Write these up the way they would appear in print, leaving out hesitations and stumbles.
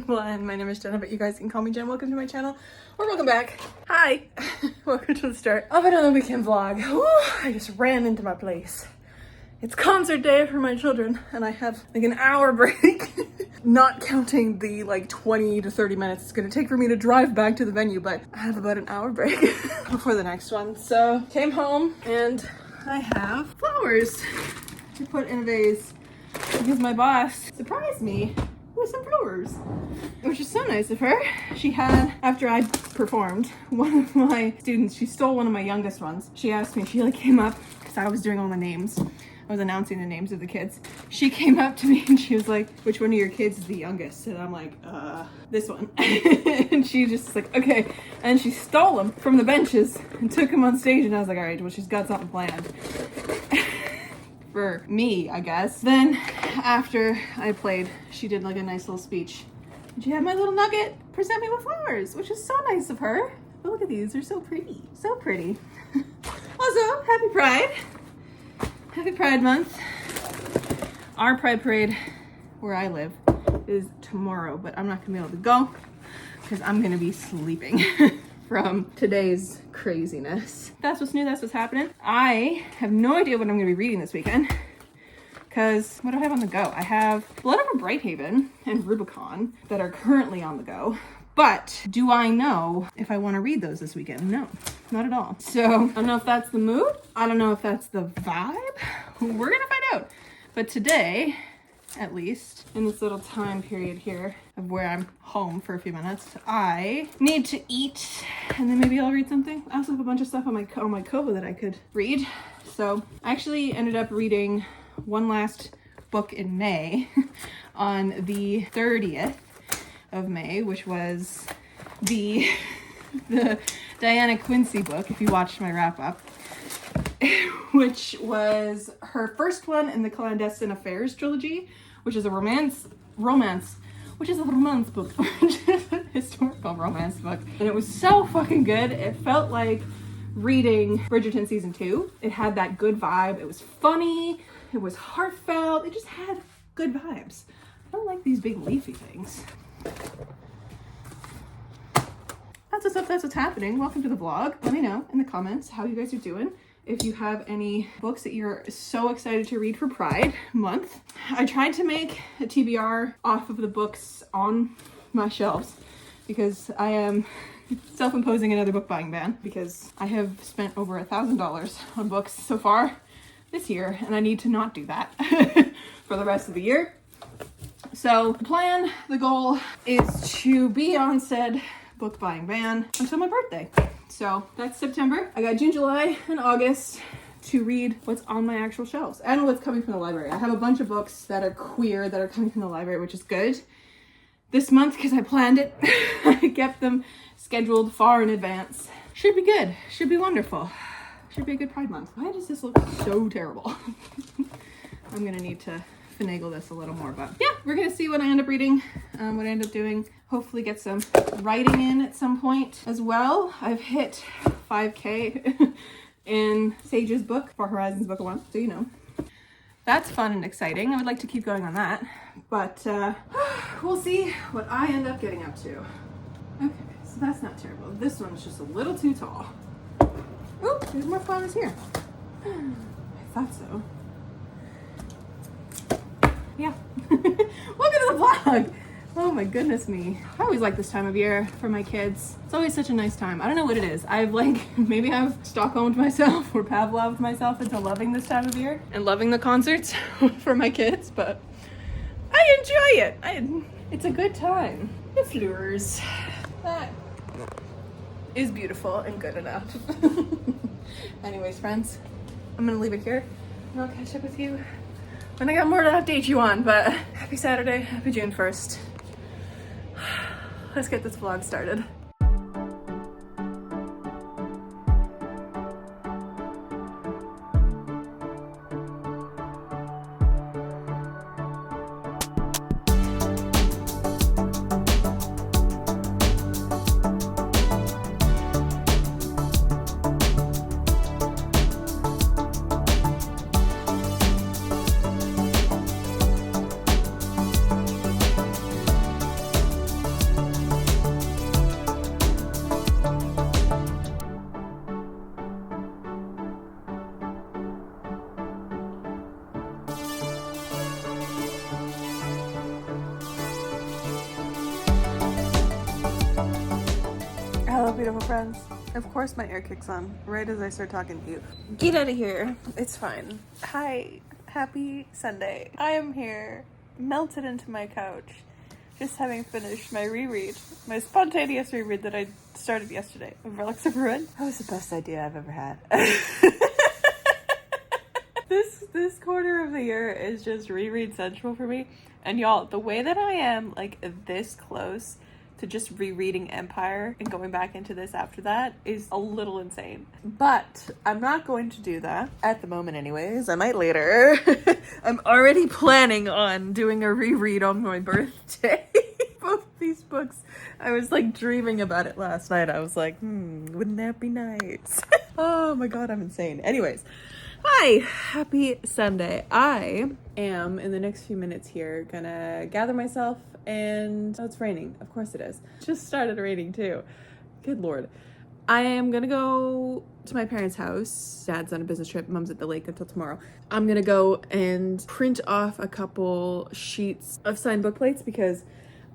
everyone, my name is Jenna, but you guys can call me Jen. Welcome to my channel, or welcome back. Hi, welcome to the start of another weekend vlog. Woo, I just ran into my place. It's concert day for my children, and I have like an hour break, not counting the like 20 to 30 minutes it's gonna take for me to drive back to the venue, but I have about an hour break before the next one. So came home and I have flowers to put in a vase because my boss surprised me with some flowers, which is so nice of her. She had, after I performed, one of my students, she stole one of my youngest ones. She asked me, she like came up, because I was doing all the names. I was announcing the names of the kids. She came up to me and she was like, which one of your kids is the youngest? And I'm like, this one. And she just like, okay. And she stole them from the benches and took them on stage, and I was like, all right, well, she's got something planned. For me, I guess. Then after I played, she did like a nice little speech. And she had my little nugget present me with flowers, which is so nice of her. But look at these, they're so pretty. So pretty. Also, happy Pride. Happy Pride Month. Our Pride Parade, where I live, is tomorrow, but I'm not gonna be able to go because I'm gonna be sleeping from today's craziness. That's what's new, that's what's happening. I have no idea what I'm gonna be reading this weekend, because what do I have on the go? I have Blood Over Brighthaven and Rubicon that are currently on the go. But do I know if I want to read those this weekend? No, not at all. So I don't know if that's the mood. I don't know if that's the vibe. We're gonna find out. But today, at least, in this little time period here of where I'm home for a few minutes, I need to eat, and then maybe I'll read something. I also have a bunch of stuff on my Kobo that I could read. So I actually ended up reading one last book in May on the 30th of May, which was the Diana Quincy book, if you watched my wrap up, which was her first one in the Clandestine Affairs trilogy, which is a romance book, which is a historical romance book. And it was so fucking good. It felt like reading Bridgerton season 2. It had that good vibe. It was funny. It was heartfelt. It just had good vibes. I don't like these big leafy things. That's what's up, that's what's happening. Welcome to the vlog. Let me know in the comments how you guys are doing. If you have any books that you're so excited to read for Pride Month. I tried to make a TBR off of the books on my shelves because I am self-imposing another book buying ban because I have spent over $1,000 on books so far this year, and I need to not do that for the rest of the year. So the goal is to be on said book buying ban until my birthday. So that's September. I got June, July, and August to read what's on my actual shelves and what's coming from the library. I have a bunch of books that are queer that are coming from the library, which is good. This month, because I planned it, I kept them scheduled far in advance. Should be good. Should be wonderful. Should be a good Pride Month. Why does this look so terrible? I'm gonna need to finagle this a little more, but yeah, we're gonna see what I end up reading, what I end up doing. Hopefully get some writing in at some point as well. I've hit 5K in Sage's book, For Horizons Book 1, so you know. That's fun and exciting. I would like to keep going on that, but we'll see what I end up getting up to. Okay, so that's not terrible. This one's just a little too tall. Oh, there's more flowers here. I thought so. Yeah. Welcome to the vlog. Oh my goodness me. I always like this time of year for my kids. It's always such a nice time. I don't know what it is. Maybe I've Stockholmed myself or Pavloved myself into loving this time of year and loving the concerts for my kids, but I enjoy it. It's a good time. The flowers. That is beautiful and good enough. Anyways, friends, I'm gonna leave it here and I'll catch up with you when I got more to update you on, but happy Saturday, happy June 1st. Let's get this vlog started. friends. Of course my air kicks on right as I start talking to you. Get out of here. It's fine. Hi. Happy Sunday. I am here, melted into my couch, just having finished my reread. My spontaneous reread that I started yesterday of Relics of Ruin. That was the best idea I've ever had. This quarter of the year is just reread central for me. And y'all, the way that I am like this close to just rereading Empire and going back into this after that is a little insane. But I'm not going to do that at the moment anyways. I might later. I'm already planning on doing a reread on my birthday. Both these books, I was like dreaming about it last night. I was like, wouldn't that be nice? Oh my god, I'm insane. Anyways, hi, happy Sunday. I am in the next few minutes here gonna gather myself and it's raining. Of course it is. Just started raining too. Good lord. I am gonna go to my parents' house. Dad's on a business trip, mom's at the lake until tomorrow. I'm gonna go and print off a couple sheets of signed book plates because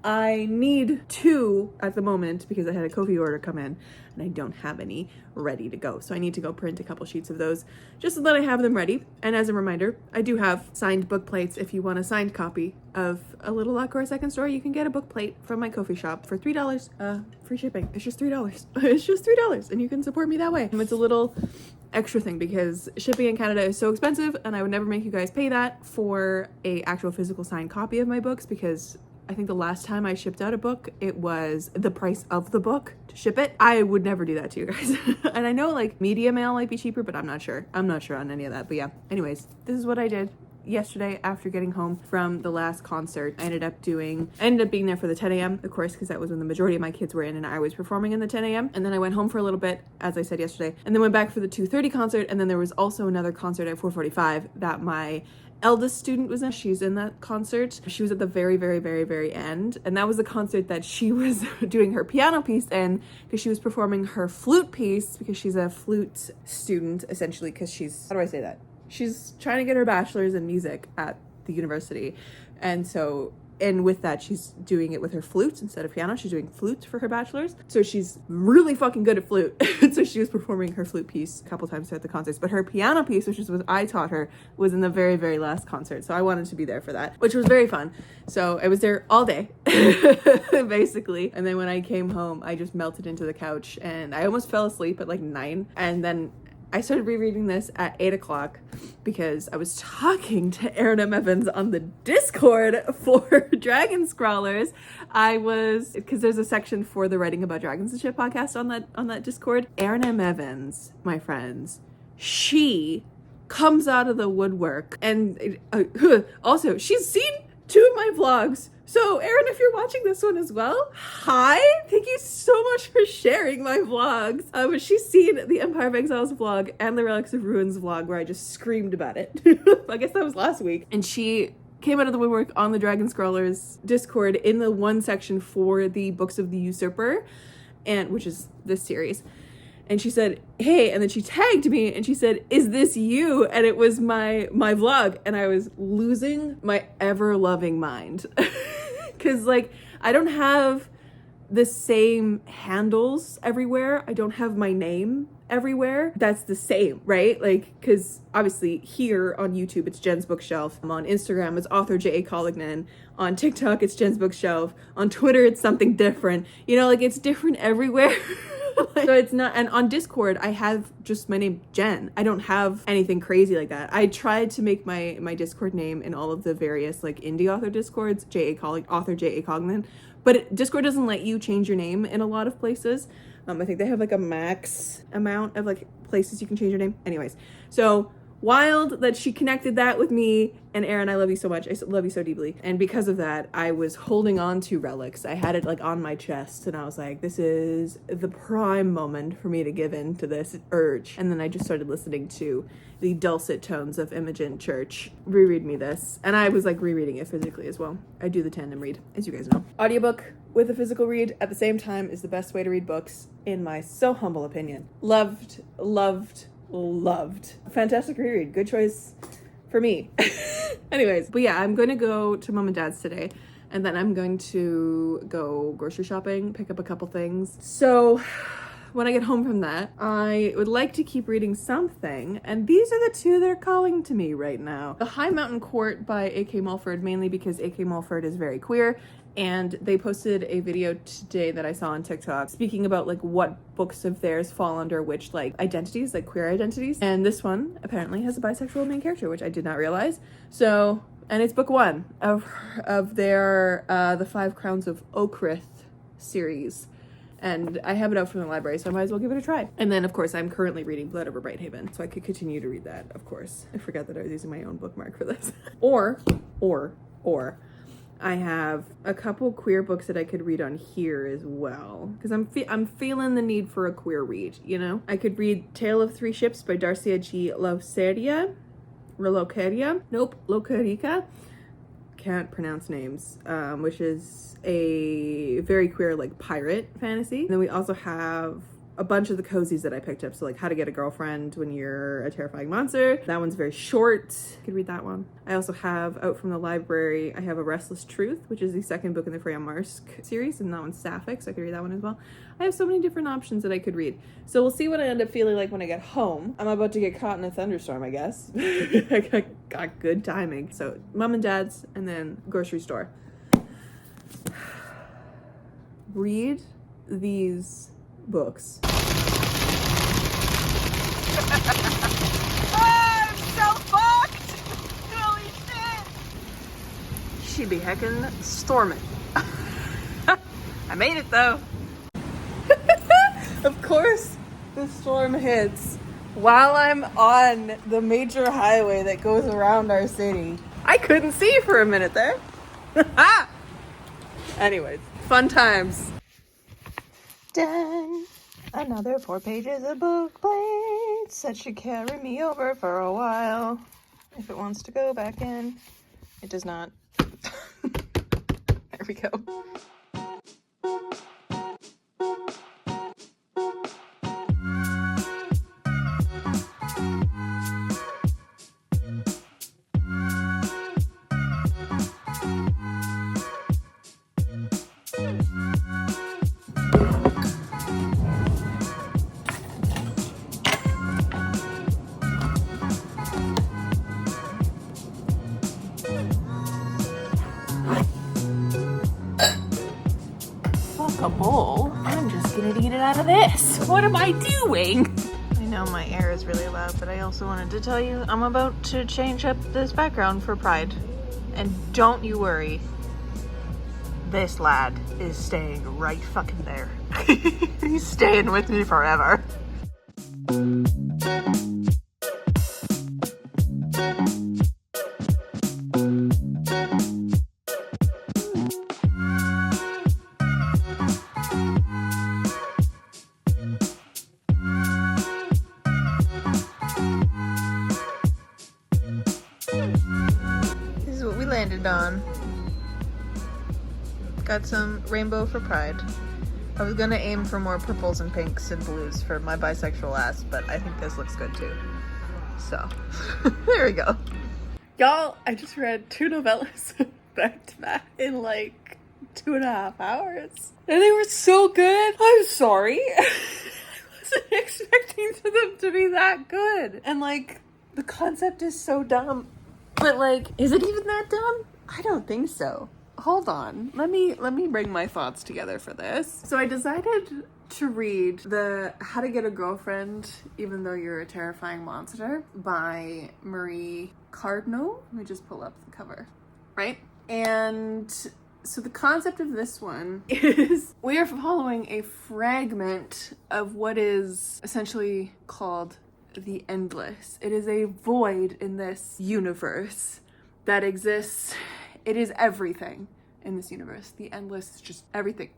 I need 2 at the moment because I had a Ko-fi order come in and I don't have any ready to go. So I need to go print a couple sheets of those just so that I have them ready. And as a reminder, I do have signed book plates. If you want a signed copy of A Little Luck or A Second Story, you can get a book plate from my Ko-fi shop for $3. Free shipping. It's just $3. It's just $3 and you can support me that way. And it's a little extra thing because shipping in Canada is so expensive and I would never make you guys pay that for a actual physical signed copy of my books because I think the last time I shipped out a book, it was the price of the book to ship it. I would never do that to you guys. And I know like media mail might be cheaper, but I'm not sure. I'm not sure on any of that. But yeah, anyways, this is what I did yesterday after getting home from the last concert. I ended up being there for the 10 a.m. of course, because that was when the majority of my kids were in and I was performing in the 10 a.m. And then I went home for a little bit, as I said yesterday, and then went back for the 2:30 concert. And then there was also another concert at 4:45 that my eldest student was in. She's in that concert. She was at the very, very, very, very end. And that was the concert that she was doing her piano piece in because she was performing her flute piece because she's a flute student, essentially, because she's, how do I say that? She's trying to get her bachelor's in music at the university. And so, and with that, she's doing it with her flute instead of piano. She's doing flute for her bachelor's. So she's really fucking good at flute. So she was performing her flute piece a couple times throughout the concerts. But her piano piece, which is what I taught her, was in the very, very last concert. So I wanted to be there for that, which was very fun. So I was there all day, basically. And then when I came home, I just melted into the couch and I almost fell asleep at like 9. And then I started rereading this at 8 o'clock because I was talking to Aaron M. Evans on the Discord for Dragon Scrawlers. Because there's a section for the Writing About Dragons and Shit podcast on that Discord. Aaron M. Evans, my friends, she comes out of the woodwork and also she's seen 2 of my vlogs. So Erin, if you're watching this one as well, hi! Thank you so much for sharing my vlogs. She's seen the Empire of Exiles vlog and the Relics of Ruins vlog where I just screamed about it. I guess that was last week. And she came out of the woodwork on the Dragon Scrawlers Discord in the one section for the Books of the Usurper, which is this series. And she said, hey, and then she tagged me and she said, is this you? And it was my vlog. And I was losing my ever-loving mind. Because, like, I don't have the same handles everywhere. I don't have my name everywhere. That's the same, right? Like, because obviously here on YouTube, it's Jen's Bookshelf. On Instagram, it's author J.A. Collignan. On TikTok, it's Jen's Bookshelf. On Twitter, it's something different. You know, like, it's different everywhere. So it's not, and on Discord, I have just my name, Jen. I don't have anything crazy like that. I tried to make my Discord name in all of the various like indie author Discords, author J.A. Collignan, but Discord doesn't let you change your name in a lot of places. I think they have like a max amount of like places you can change your name. Anyways, so wild that she connected that with me. And Erin, I love you so much. I love you so deeply. And because of that, I was holding on to Relics. I had it like on my chest and I was like, this is the prime moment for me to give in to this urge. And then I just started listening to the dulcet tones of Imogen Church reread me this. And I was like rereading it physically as well. I do the tandem read, as you guys know. Audiobook with a physical read at the same time is the best way to read books, in my so humble opinion. Loved. Fantastic reread. Good choice for me. Anyways, but yeah, I'm going to go to Mom and Dad's today and then I'm going to go grocery shopping, pick up a couple things. So when I get home from that, I would like to keep reading something, and these are the two that are calling to me right now. The High Mountain Court by A.K. Mulford, mainly because A.K. Mulford is very queer, and they posted a video today that I saw on TikTok speaking about like what books of theirs fall under which like identities, like queer identities. And this one apparently has a bisexual main character, which I did not realize. So, and it's book one of their The Five Crowns of Okrith series. And I have it out from the library, so I might as well give it a try. And then, of course, I'm currently reading Blood Over Brighthaven, so I could continue to read that, of course. I forgot that I was using my own bookmark for this. or, I have a couple queer books that I could read on here as well. Because I'm feeling the need for a queer read, you know? I could read Tale of Three Ships by Darcia G. Locaria. Locarica. Can't pronounce names, which is a very queer like pirate fantasy. And then we also have a bunch of the cozies that I picked up. So like How to Get a Girlfriend When You're a Terrifying Monster. That one's very short. I could read that one. I also have out from the library, I have A Restless Truth, which is the second book in the Freya Marsk series, and that one's sapphic, so I could read that one as well. I have so many different options that I could read. So we'll see what I end up feeling like when I get home. I'm about to get caught in a thunderstorm, I guess. I got good timing. So mom and dad's, and then grocery store. Read these books. I'm so fucked! Holy shit! She be heckin' storming. I made it though. Of course, the storm hits while I'm on the major highway that goes around our city. I couldn't see for a minute there. Anyways, fun times. Done. Another 4 pages of book plates that should carry me over for a while. If it wants to go back in. It does not. There we go. A bowl. I'm just gonna eat it out of this. What am I doing? I know my air is really loud, but I also wanted to tell you I'm about to change up this background for Pride. And don't you worry, this lad is staying right fucking there. He's staying with me forever. Landed on. Got some rainbow for Pride. I was gonna aim for more purples and pinks and blues for my bisexual ass, but I think this looks good too. So, there we go. Y'all, I just read 2 novellas back to back in like 2.5 hours. And they were so good. I'm sorry. I wasn't expecting them to be that good. And like, the concept is so dumb. But like, is it even that dumb? I don't think so. Hold on. Let me bring my thoughts together for this. So I decided to read the How to Get a Girlfriend Even Though You're a Terrifying Monster by Marie Cardinal. Let me just pull up the cover. Right? And so the concept of this one is we are following a fragment of what is essentially called the endless. It is a void in this universe that exists. It is everything in this universe. The endless is just everything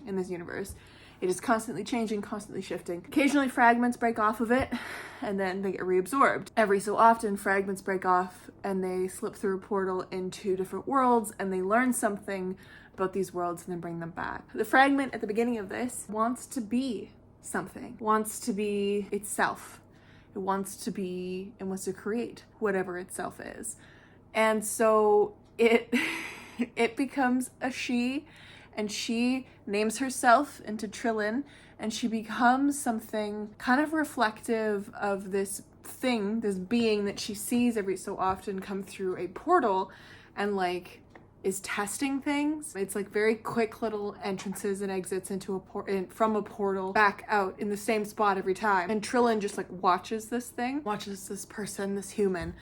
in this universe. It is constantly changing, constantly shifting. Occasionally fragments break off of it and then they get reabsorbed. Every so often fragments break off and they slip through a portal into different worlds and they learn something about these worlds and then bring them back. The fragment at the beginning of this wants to be something, wants to be itself. It wants to be and wants to create whatever itself is. And so it becomes a she, and she names herself into Trillin, and she becomes something kind of reflective of this thing, this being that she sees every so often come through a portal and like is testing things. It's like very quick little entrances and exits into from a portal back out in the same spot every time. And Trillin just like watches this person, this human,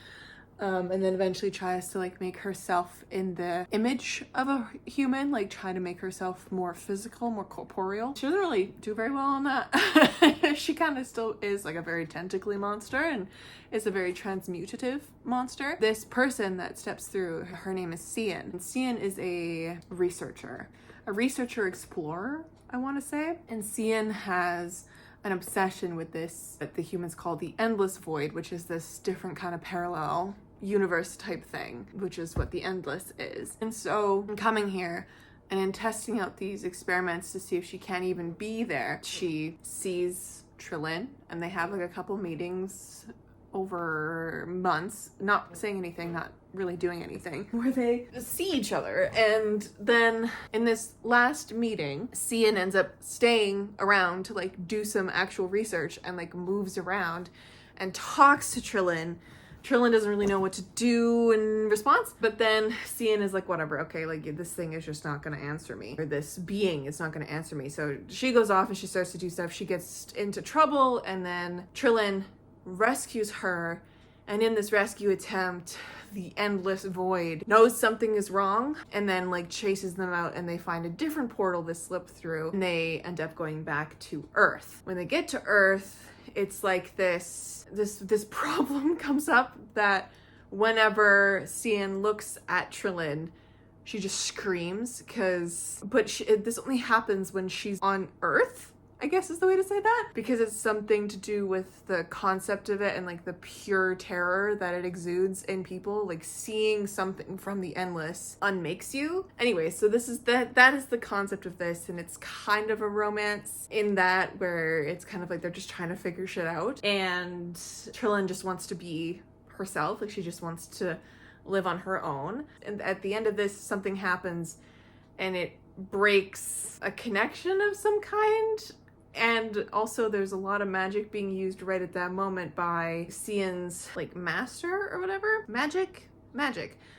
and then eventually tries to like make herself in the image of a human, like trying to make herself more physical, more corporeal. She doesn't really do very well on that. She kind of still is like a very tentacly monster and is a very transmutative monster. This person that steps through, her name is Cian. And Cian is a researcher explorer, I want to say. And Cian has an obsession with this, that the humans call the endless void, which is this different kind of parallel universe type thing, which is what the endless is. And so in coming here and in testing out these experiments to see if she can even be there, she sees Trillin, and they have like a couple meetings over months, not saying anything, not really doing anything, where they see each other. And then in this last meeting, Cian ends up staying around to like do some actual research and like moves around and talks to Trillin. Trillin doesn't really know what to do in response, but then Cian is like, whatever, okay, like this thing is just not gonna answer me, or this being is not gonna answer me. So she goes off and she starts to do stuff. She gets into trouble, and then Trillin rescues her. And in this rescue attempt, the endless void knows something is wrong and then like chases them out, and they find a different portal to slip through, and they end up going back to Earth. When they get to Earth, it's like this problem comes up that whenever Cian looks at Trillin, she just screams this only happens when she's on Earth, I guess is the way to say that, because it's something to do with the concept of it and like the pure terror that it exudes in people. Like seeing something from the endless unmakes you. Anyway, so that is the concept of this, and it's kind of a romance in that, where it's kind of like they're just trying to figure shit out, and Trillin just wants to be herself, like she just wants to live on her own. And at the end of this, something happens and it breaks a connection of some kind. And also there's a lot of magic being used right at that moment by Cian's like master or whatever. Magic.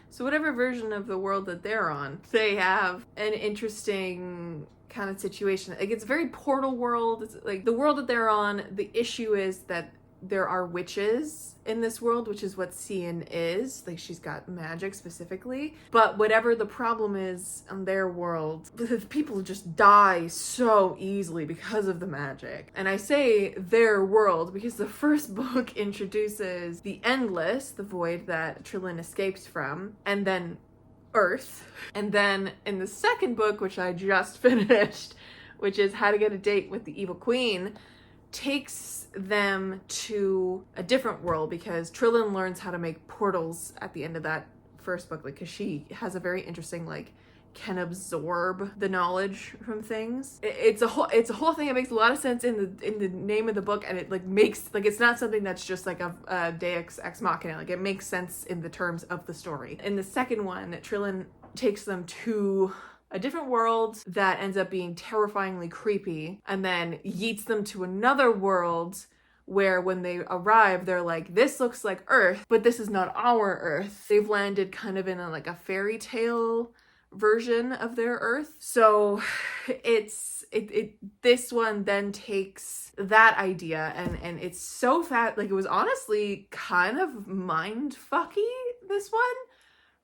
So whatever version of the world that they're on, they have an interesting kind of situation. Like it's very Portal world. It's like the world that they're on, the issue is that there are witches in this world, which is what Cian is. Like she's got magic specifically. But whatever the problem is on their world, people just die so easily because of the magic. And I say their world because the first book introduces the endless, the void that Trillin escapes from, and then Earth. And then in the second book, which I just finished, which is How to Get a Date with the Evil Queen, takes them to a different world, because Trillin learns how to make portals at the end of that first book, like because she has a very interesting like can absorb the knowledge from things. It's a whole thing that makes a lot of sense in the name of the book, and it like makes like it's not something that's just like a Deus Ex Machina. Like it makes sense in the terms of the story. In the second one, Trillin takes them to a different world that ends up being terrifyingly creepy, and then yeets them to another world where when they arrive, they're like, this looks like Earth, but this is not our Earth. They've landed kind of in like a fairy tale version of their Earth. So this one then takes that idea and it's so fat. Like it was honestly kind of mind fucky, this one,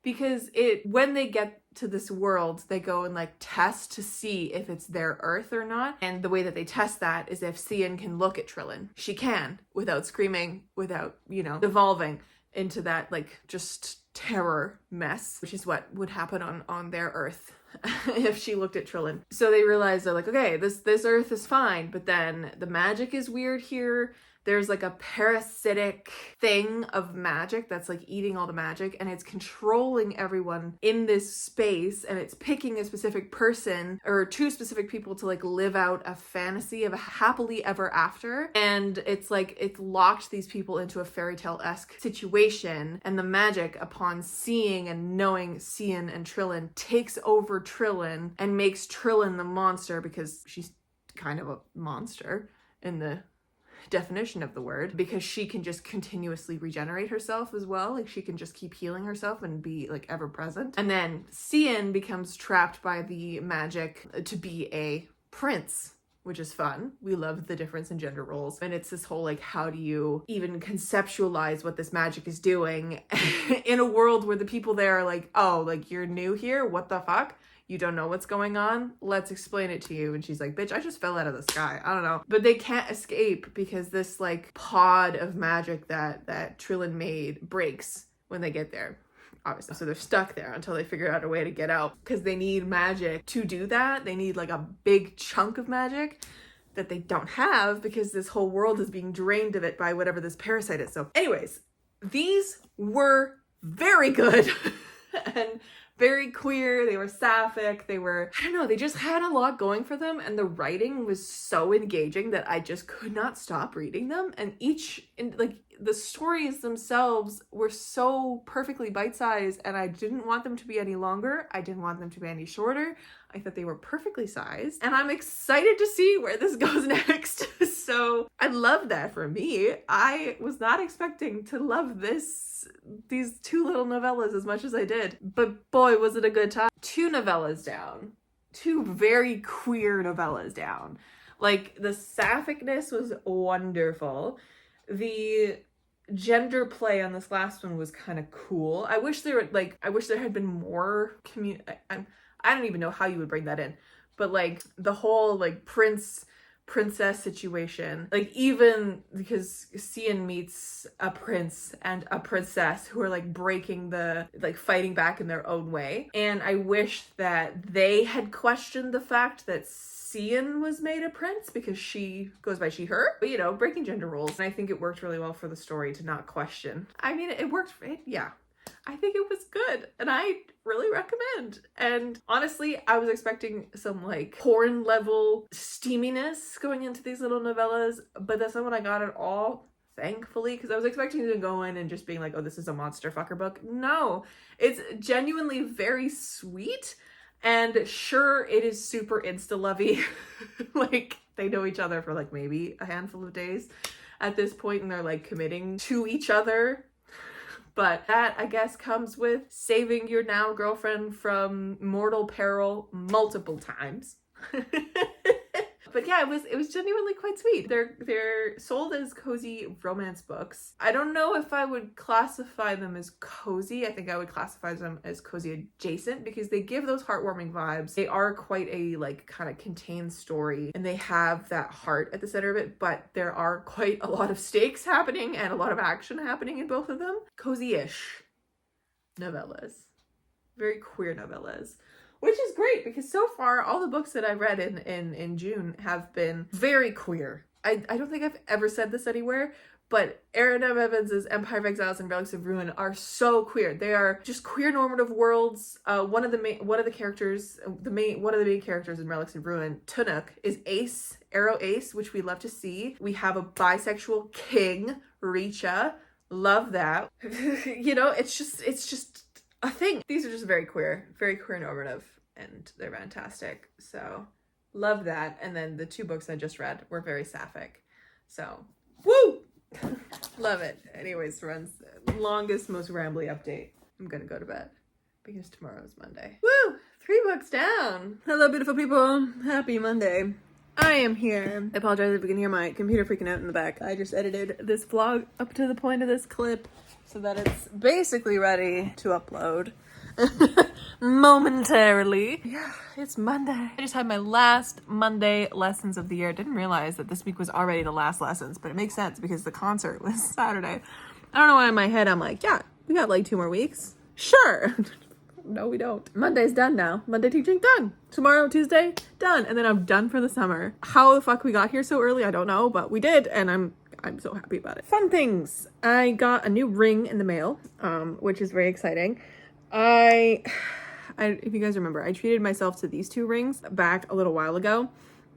because when they get to this world, they go and like test to see if it's their Earth or not. And the way that they test that is if Cian can look at Trillin. She can, without screaming, without, devolving into that like just terror mess, which is what would happen on their Earth if she looked at Trillin. So they realize, they're like, okay, this Earth is fine, but then the magic is weird here. There's like a parasitic thing of magic that's like eating all the magic, and it's controlling everyone in this space, and it's picking a specific person or two specific people to like live out a fantasy of a happily ever after. And it's like it's locked these people into a fairy tale-esque situation, and the magic, upon seeing and knowing Cian and Trillin, takes over Trillin and makes Trillin the monster, because she's kind of a monster in the definition of the word, because she can just continuously regenerate herself as well. Like, she can just keep healing herself and be like ever present. And then Cian becomes trapped by the magic to be a prince, which is fun. We love the difference in gender roles. And it's this whole like, how do you even conceptualize what this magic is doing in a world where the people there are like, oh, like, you're new here? What the fuck? You don't know what's going on? Let's explain it to you. And she's like, bitch, I just fell out of the sky. I don't know. But they can't escape because this like pod of magic that Trillin made breaks when they get there. Obviously. So they're stuck there until they figure out a way to get out, because they need magic to do that. They need like a big chunk of magic that they don't have, because this whole world is being drained of it by whatever this parasite is. So anyways, these were very good and very queer. They were sapphic. They were, I don't know, they just had a lot going for them, and the writing was so engaging that I just could not stop reading them. And the stories themselves were so perfectly bite-sized, and I didn't want them to be any longer. I didn't want them to be any shorter. I thought they were perfectly sized, and I'm excited to see where this goes next. So I love that for me. I was not expecting to love these two little novellas as much as I did, but boy, was it a good time. 2 novellas down. 2 very queer novellas down. Like, the sapphicness was wonderful. The gender play on this last one was kind of cool. I wish there had been more I don't even know how you would bring that in, but like the whole like princess situation, like, even because Cian meets a prince and a princess who are like fighting back in their own way, and I wish that they had questioned the fact that Cian was made a prince, because she goes by she, her, but, you know, breaking gender roles. And I think it worked really well for the story to not question. I mean, it worked, yeah. I think it was good, and I really recommend. And honestly, I was expecting some like porn level steaminess going into these little novellas, but that's not what I got at all, thankfully, because I was expecting to go in and just being like, oh, this is a monster fucker book. No, it's genuinely very sweet, and sure, it is super insta-lovey. Like, they know each other for like maybe a handful of days at this point, and they're like committing to each other. But that, I guess, comes with saving your now girlfriend from mortal peril multiple times. But yeah, it was genuinely quite sweet. They're sold as cozy romance books. I don't know if I would classify them as cozy. I think I would classify them as cozy adjacent, because they give those heartwarming vibes. They are quite a like kind of contained story, and they have that heart at the center of it, but there are quite a lot of stakes happening and a lot of action happening in both of them. Cozy-ish novellas. Very queer novellas. Which is great, because so far all the books that I've read in June have been very queer. I don't think I've ever said this anywhere, but Erin M. Evans' Empire of Exiles and Relics of Ruin are so queer. They are just queer normative worlds. One of the main characters in Relics of Ruin, Tunuk, is Ace, Arrow Ace, which we love to see. We have a bisexual king, Richa. Love that. You know, it's just a thing. These are just very queer normative, and they're fantastic. So love that. And then the 2 books I just read were very sapphic. So woo! Love it. Anyways, friends, longest, most rambly update. I'm gonna go to bed because tomorrow's Monday. Woo! 3 books down. Hello, beautiful people. Happy Monday. I am here. I apologize if you can hear my computer freaking out in the back. I just edited this vlog up to the point of this clip so that it's basically ready to upload momentarily. Yeah, it's Monday. I just had my last Monday lessons of the year. Didn't realize that this week was already the last lessons, but it makes sense because the concert was Saturday. I don't know why in my head I'm like, yeah, we got like 2 more weeks. Sure. No, we don't. Monday's done now. Monday teaching done. Tomorrow, Tuesday, done. And then I'm done for the summer. How the fuck we got here so early, I don't know, but we did, and I'm so happy about it. Fun things. I got a new ring in the mail, which is very exciting. If you guys remember, I treated myself to these 2 rings back a little while ago.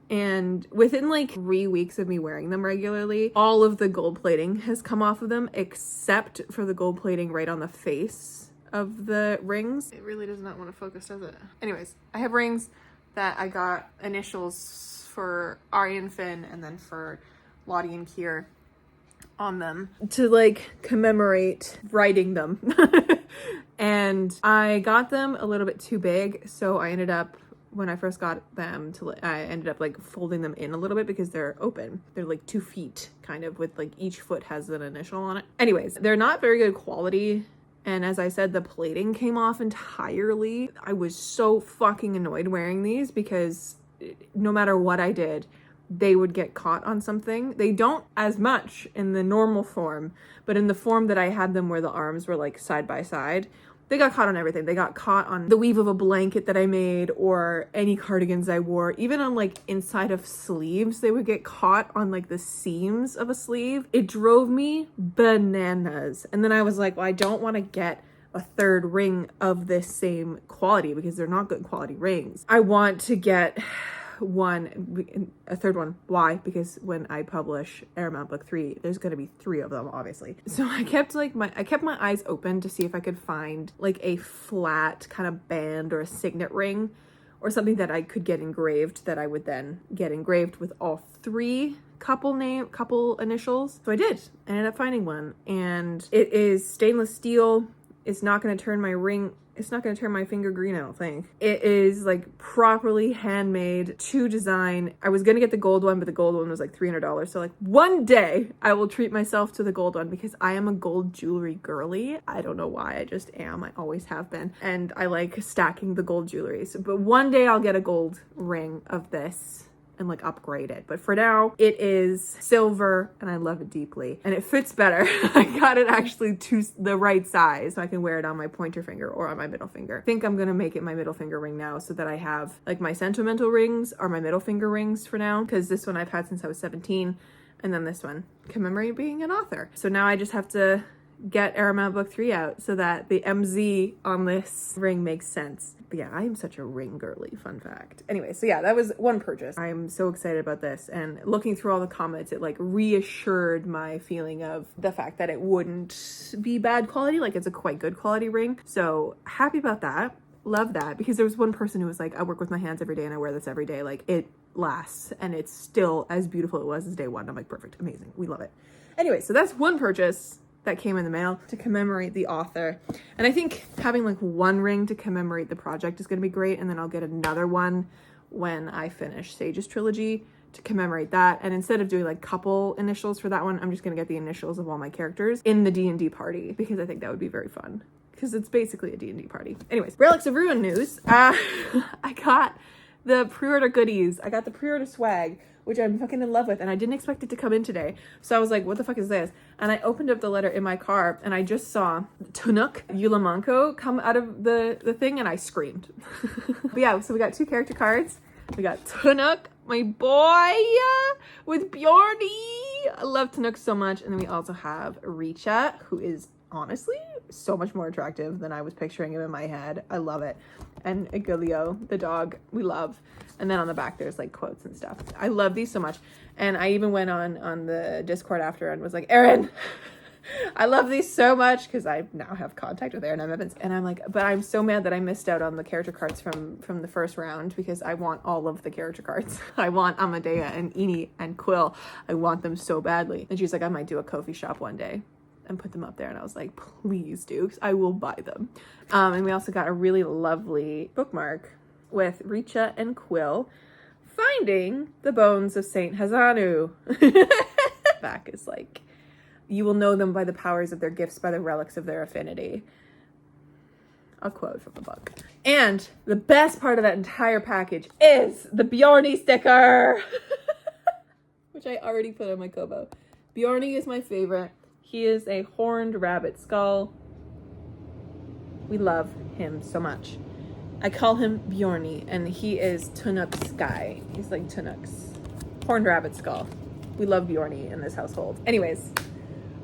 And within like 3 weeks of me wearing them regularly, all of the gold plating has come off of them, except for the gold plating right on the face of the rings. It really does not want to focus, does it? Anyways, I have rings that I got initials for Arya and Finn, and then for Lottie and Kier on them to like commemorate writing them. And I got them a little bit too big, so I ended up, when I first got them, I ended up like folding them in a little bit because they're open. They're like 2 feet kind of, with like each foot has an initial on it. Anyways, they're not very good quality. And as I said, the plating came off entirely. I was so fucking annoyed wearing these because no matter what I did, they would get caught on something. They don't as much in the normal form, but in the form that I had them where the arms were like side by side, they got caught on everything. They got caught on the weave of a blanket that I made, or any cardigans I wore. Even on like inside of sleeves, they would get caught on like the seams of a sleeve. It drove me bananas. And then I was like, well, I don't want to get a third ring of this same quality because they're not good quality rings. I want to get a third one. Why? Because when I publish Airmount Book 3, there's going to be 3 of them, obviously. So I kept my eyes open to see if I could find like a flat kind of band or a signet ring or something that I could get engraved, that I would then get engraved with all 3 couple initials. So I did. I ended up finding one, and it is stainless steel. It's not going to turn my ring. It's not going to turn my finger green, I don't think. It is like properly handmade to design. I was going to get the gold one, but the gold one was like $300. So like one day I will treat myself to the gold one because I am a gold jewelry girly. I don't know why, I just am. I always have been. And I like stacking the gold jewelry. So, but one day I'll get a gold ring of this and like upgrade it. But for now, it is silver and I love it deeply. And it fits better. I got it actually to the right size so I can wear it on my pointer finger or on my middle finger. I think I'm gonna make it my middle finger ring now so that I have like my sentimental rings are my middle finger rings for now, because this one I've had since I was 17, and then this one commemorate being an author. So now I just have to get Airmount Book 3 out so that the MZ on this ring makes sense. But yeah, I am such a ring girly, fun fact. Anyway, so yeah, that was one purchase. I'm so excited about this, and looking through all the comments, it like reassured my feeling of the fact that it wouldn't be bad quality, like it's a quite good quality ring. So happy about that. Love that, because there was one person who was like, I work with my hands every day and I wear this every day. Like it lasts and it's still as beautiful it was as day one. I'm like, perfect, amazing, we love it. Anyway, so that's one purchase that came in the mail to commemorate the author. And I think having like one ring to commemorate the project is going to be great. And then I'll get another one when I finish Sage's trilogy to commemorate that. And instead of doing like couple initials for that one, I'm just going to get the initials of all my characters in the D&D party, because I think that would be very fun, because it's basically a D&D party. Anyways, Relics of Ruin news. I got the pre-order goodies. I got the pre-order swag, which I'm fucking in love with, and I didn't expect it to come in today. So I was like, what the fuck is this? And I opened up the letter in my car, and I just saw Tunuk Yulamanko come out of the thing, and I screamed. But yeah, so we got 2 character cards. We got Tunuk, my boy, with Bjorny. I love Tunuk so much. And then we also have Richa, who is honestly so much more attractive than I was picturing him in my head. I love it. And Igilio, the dog, we love. And then on the back there's like quotes and stuff. I love these so much. And I even went on the Discord after and was like, Erin, I love these so much, because I now have contact with Erin M. Evans. And I'm like, but I'm so mad that I missed out on the character cards from the first round, because I want all of the character cards. I want Amadea and Eni and Quill. I want them so badly. And she's like, I might do a Ko-fi shop one day and put them up there. And I was like, please do, I will buy them. And we also got a really lovely bookmark with Richa and Quill finding the bones of Saint Hazanu. Back is like, you will know them by the powers of their gifts, by the relics of their affinity. A quote from the book. And the best part of that entire package is the Bjorny sticker, which I already put on my Kobo. Bjorny is my favorite. He is a horned rabbit skull. We love him so much. I call him Bjorny, and he is Tunuk's guy. He's like Tunuk's horned rabbit skull. We love Bjorny in this household. Anyways,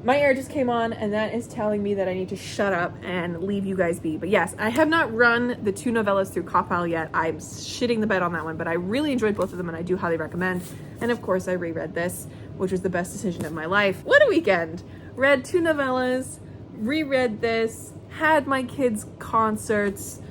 my air just came on, and that is telling me that I need to shut up and leave you guys be. But yes, I have not run the 2 novellas through Copile yet. I'm shitting the bed on that one, but I really enjoyed both of them, and I do highly recommend. And of course, I reread this, which was the best decision of my life. What a weekend! Read 2 novellas, reread this, had my kids' concerts,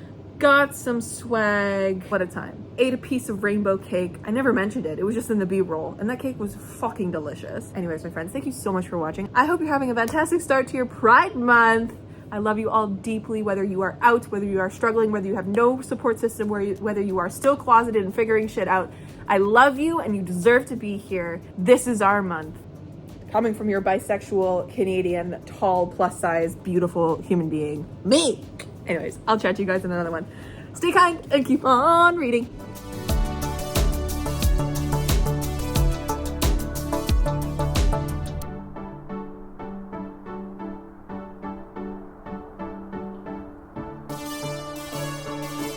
got some swag. What a time. Ate a piece of rainbow cake. I never mentioned it. It was just in the B-roll, and that cake was fucking delicious. Anyways, my friends, thank you so much for watching. I hope you're having a fantastic start to your Pride Month. I love you all deeply, whether you are out, whether you are struggling, whether you have no support system, whether you are still closeted and figuring shit out. I love you, and you deserve to be here. This is our month. Coming from your bisexual, Canadian, tall, plus-size, beautiful human being, me. Anyways, I'll chat to you guys in another one. Stay kind and keep on reading.